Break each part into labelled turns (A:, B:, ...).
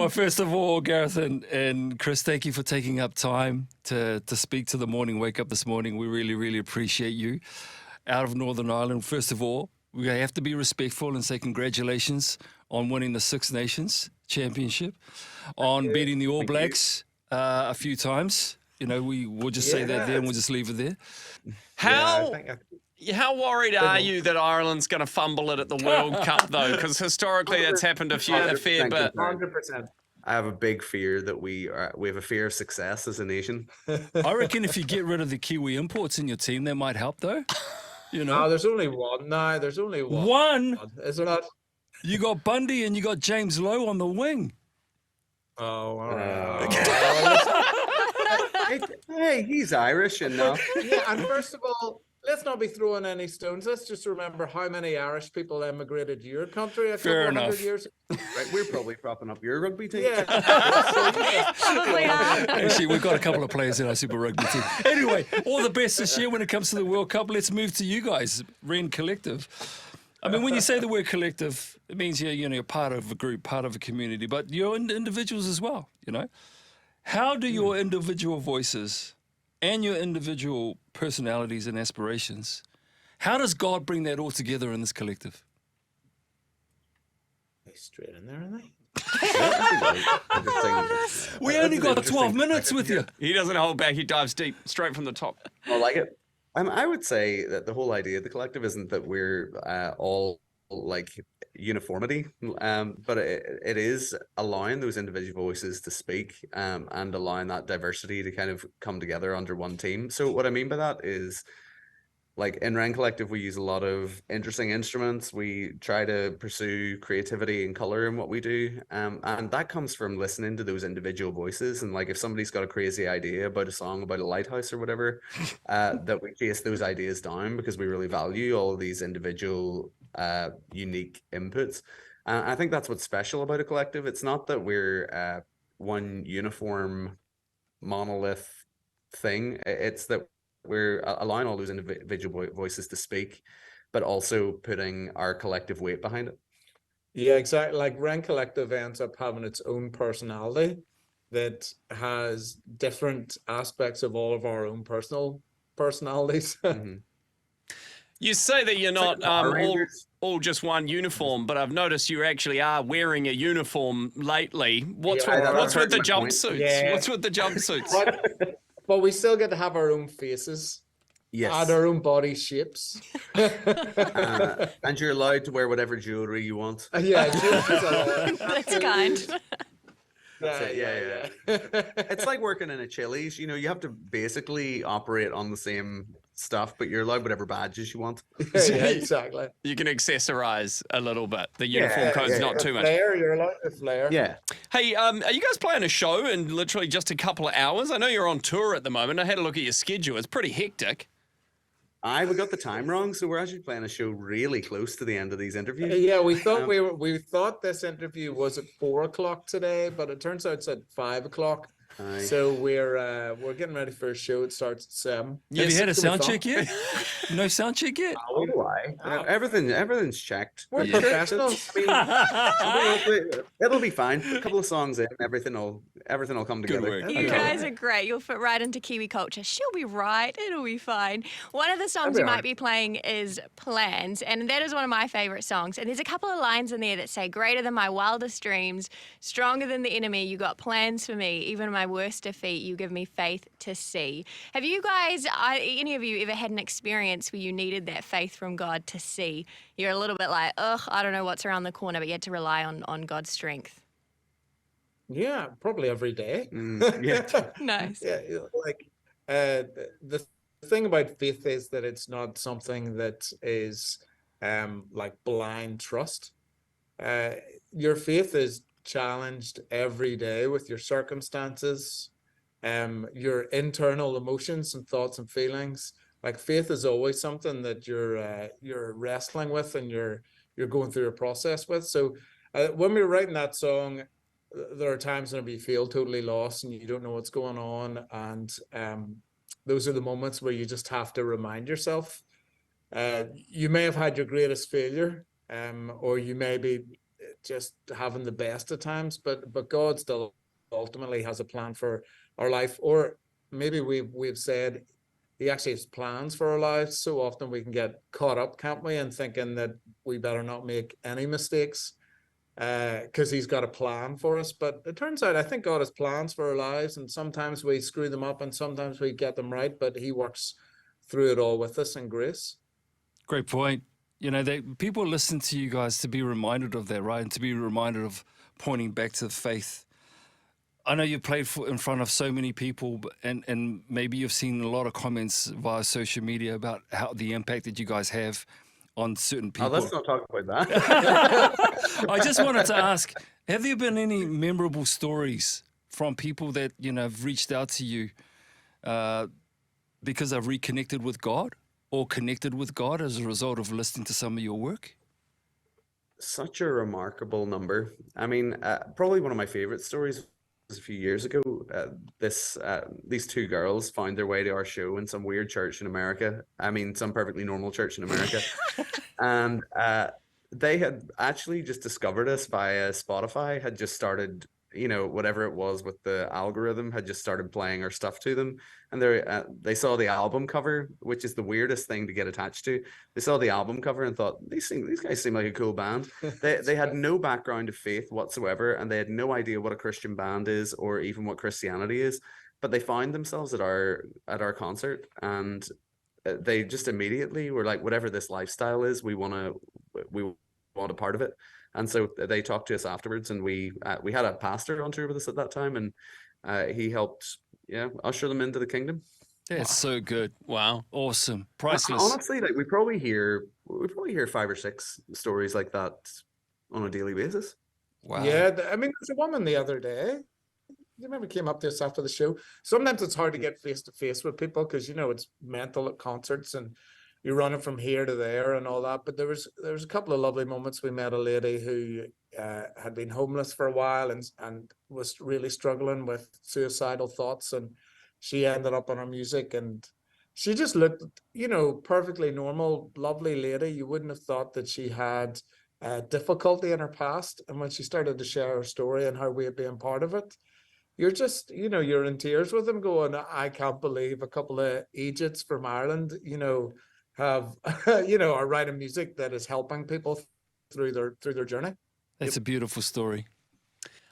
A: Well, first of all, Gareth and Chris, thank you for taking up time to speak to the morning wake up this morning. We really, really appreciate you out of Northern Ireland. First of all, we have to be respectful and say congratulations on winning the Six Nations Championship, on beating the All Blacks a few times. You know, we'll just say that there and we'll just leave it there.
B: How worried are you that Ireland's going to fumble it at the World Cup, though? Because historically that's happened a fair bit.
C: 100%. I have a big fear that we have a fear of success as a nation.
A: I reckon if you get rid of the Kiwi imports in your team, that might help, though. You know,
D: there's only one. No, there's only one.
A: One?
D: Is there not?
A: You got Bundy and you got James Lowe on the wing.
D: Oh, all right.
C: Hey, he's Irish enough.
D: Yeah, and first of all, let's not be throwing any stones. Let's just remember how many Irish people emigrated to your country a couple of hundred years ago.
C: Right, we're probably propping up your rugby team.
D: Yeah.
E: Probably are.
A: Actually, we've got a couple of players in our Super Rugby team. Anyway, all the best this year when it comes to the World Cup. Let's move to you guys, Rend Collective. I mean, when you say the word collective, it means you're part of a group, part of a community, but you're individuals as well, you know? How do your individual voices and your individual personalities and aspirations, how does God bring that all together in this collective?
D: They're straight in there, aren't they?
A: We only got 12 minutes with you.
B: He doesn't hold back. He dives deep, straight from the top.
C: I like it. I would say that the whole idea of the collective isn't that we're all like uniformity, but it is allowing those individual voices to speak and allowing that diversity to kind of come together under one team. So what I mean by that is, like in Rend Collective, we use a lot of interesting instruments. We try to pursue creativity and color in what we do. And that comes from listening to those individual voices. And like if somebody's got a crazy idea about a song about a lighthouse or whatever, that we chase those ideas down because we really value all of these individual unique inputs. I think that's what's special about a collective. It's not that we're one uniform monolith thing. It's that we're allowing all those individual voices to speak, but also putting our collective weight behind it.
D: Yeah, exactly. Like Rend Collective ends up having its own personality that has different aspects of all of our own personal personalities.
C: Mm-hmm.
B: You say that you're not all just one uniform, but I've noticed you actually are wearing a uniform lately. What's with the jumpsuits?
D: Yeah.
B: What's with the jumpsuits?
D: But we still get to have our own faces.
C: Yes.
D: And our own body shapes.
C: And you're allowed to wear whatever jewelry you want.
D: Yeah.
E: That's kind.
C: Yeah. It's like working in a Chili's. You know, you have to basically operate on the same stuff, but you're allowed whatever badges you want.
D: Yeah, exactly.
B: You can accessorize a little bit. The uniform code's not too much.
D: You're allowed to flare.
C: Yeah.
B: Hey, are you guys playing a show in literally just a couple of hours? I know you're on tour at the moment. I had a look at your schedule. It's pretty hectic.
C: We got the time wrong, so we're actually playing a show really close to the end of these interviews.
D: Yeah, we thought we thought this interview was at 4 o'clock today, but it turns out it's at 5 o'clock.
C: Aye.
D: So we're getting ready for a show. It starts at 7.
A: Have you had a sound check yet? No sound check yet?
C: Everything's checked.
D: We're professionals.
C: It'll be fine. A couple of songs in, everything will come together.
A: Good work.
E: You guys are great. You'll fit right into Kiwi culture. She'll be right. It'll be fine. One of the songs you might be playing is Plans, and that is one of my favourite songs. And there's a couple of lines in there that say, greater than my wildest dreams, stronger than the enemy, you got plans for me. Even in my worst defeat, you give me faith to see. Have you guys, any of you, ever had an experience where you needed that faith from God to see? You're a little bit like, I don't know what's around the corner, but you had to rely on God's strength.
D: Yeah, probably every day.
C: Yeah.
E: Nice.
D: Yeah, like the thing about faith is that it's not something that is like blind trust. Your faith is challenged every day with your circumstances, your internal emotions and thoughts and feelings. Like faith is always something that you're wrestling with and you're going through a process with. So when we were writing that song, there are times when you feel totally lost and you don't know what's going on, and those are the moments where you just have to remind yourself. You may have had your greatest failure, or you may be just having the best of times, but God still ultimately has a plan for our life. Or maybe we've said he actually has plans for our lives. So often we can get caught up, can't we, in thinking that we better not make any mistakes because he's got a plan for us. But it turns out I think God has plans for our lives, and sometimes we screw them up and sometimes we get them right, but he works through it all with us in grace.
A: Great point. You know, people listen to you guys to be reminded of that, right? And to be reminded of pointing back to the faith. I know you played in front of so many people, and maybe you've seen a lot of comments via social media about how the impact that you guys have on certain people.
C: Oh, let's not talk about that.
A: I just wanted to ask, have there been any memorable stories from people that, you know, have reached out to you because they've reconnected with God or connected with God as a result of listening to some of your work?
C: Such a remarkable number. I mean, probably one of my favorite stories was a few years ago. These two girls found their way to our show in some weird church in America. I mean, some perfectly normal church in America. And they had actually just discovered us via Spotify, had just started, you know, whatever it was with the algorithm, had just started playing our stuff to them. And they saw the album cover, which is the weirdest thing to get attached to. They saw the album cover and thought, these guys seem like a cool band. They had no background of faith whatsoever, and they had no idea what a Christian band is or even what Christianity is. But they found themselves at our concert, and they just immediately were like, whatever this lifestyle is, we want a part of it. And so they talked to us afterwards, and we had a pastor on tour with us at that time, and he helped, usher them into the kingdom.
A: That's so good.
B: Wow.
A: Awesome. Priceless.
C: Honestly, like we probably hear 5 or 6 stories like that on a daily basis.
A: Wow.
D: Yeah, I mean, there's a woman the other day. You remember came up to us after the show. Sometimes it's hard to get face to face with people because, you know, it's mental at concerts and you're running from here to there and all that. But there was a couple of lovely moments. We met a lady who had been homeless for a while and was really struggling with suicidal thoughts. And she ended up on her music, and she just looked, you know, perfectly normal, lovely lady. You wouldn't have thought that she had difficulty in her past. And when she started to share her story and her way of being part of it, you're just, you know, you're in tears with them going, I can't believe a couple of Egypts from Ireland, you know, have, you know, are writing music that is helping people through their journey.
A: That's a beautiful story.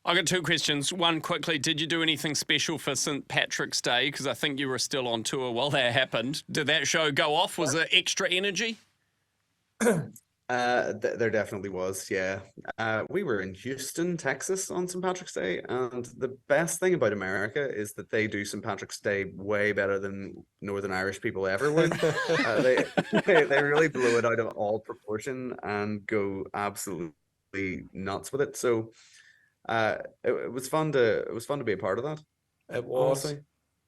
B: I got 2 questions. One quickly, did you do anything special for St. Patrick's Day? Because I think you were still on tour while that happened. Did that show go off? Was there extra energy?
C: There definitely was, yeah. We were in Houston, Texas on St. Patrick's Day, and the best thing about America is that they do St. Patrick's Day way better than Northern Irish people ever would. They really blow it out of all proportion and go absolutely nuts with it. So it was fun to be a part of that.
D: It was.
C: Honestly.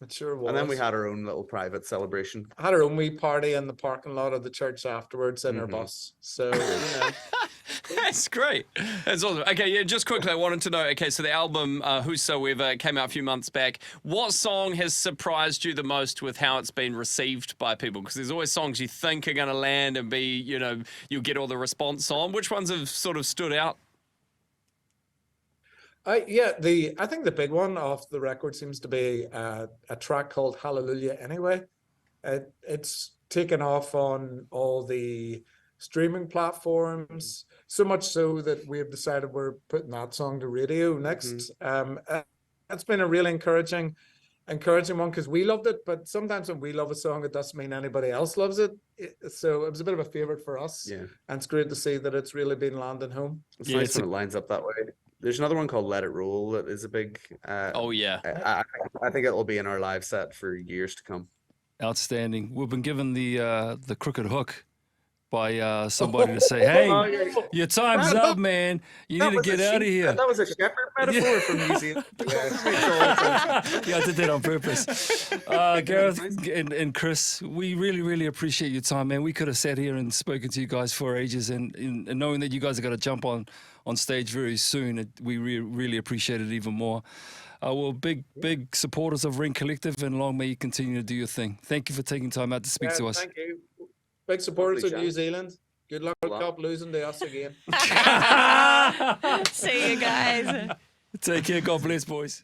D: It sure was.
C: And then we had our own little private celebration.
D: Had our own wee party in the parking lot of the church afterwards in our bus. So, you know.
B: That's great. That's awesome. Okay, yeah, just quickly, I wanted to know, okay, so the album, Whosoever, came out a few months back. What song has surprised you the most with how it's been received by people? Because there's always songs you think are going to land and be, you know, you'll get all the response on. Which ones have sort of stood out?
D: I think the big one off the record seems to be a track called Hallelujah Anyway. It's taken off on all the streaming platforms, so much so that we have decided we're putting that song to radio next. It's been a really encouraging one because we loved it, but sometimes when we love a song, it doesn't mean anybody else loves it. So it was a bit of a favorite for us.
C: Yeah.
D: And it's great to see that it's really been landing home.
C: It's nice when it lines up that way. There's another one called Let It Roll that is a big...
B: oh, yeah.
C: I think it will be in our live set for years to come.
A: Outstanding. We've been given the crooked hook by somebody to say, hey, your time's up, man. You need to get out of here.
C: That was a shepherd metaphor from New Zealand.
A: Yeah, I did that on purpose. Gareth and Chris, we really, really appreciate your time, man. We could have sat here and spoken to you guys for ages, and knowing that you guys are going to jump on stage very soon, we really appreciate it even more. We're big supporters of Rend Collective, and long may you continue to do your thing. Thank you for taking time out to speak to us.
D: Thank you. Big supporters of New Zealand. Good luck, Cup, losing to us again.
E: See you guys.
A: Take care. God bless, boys.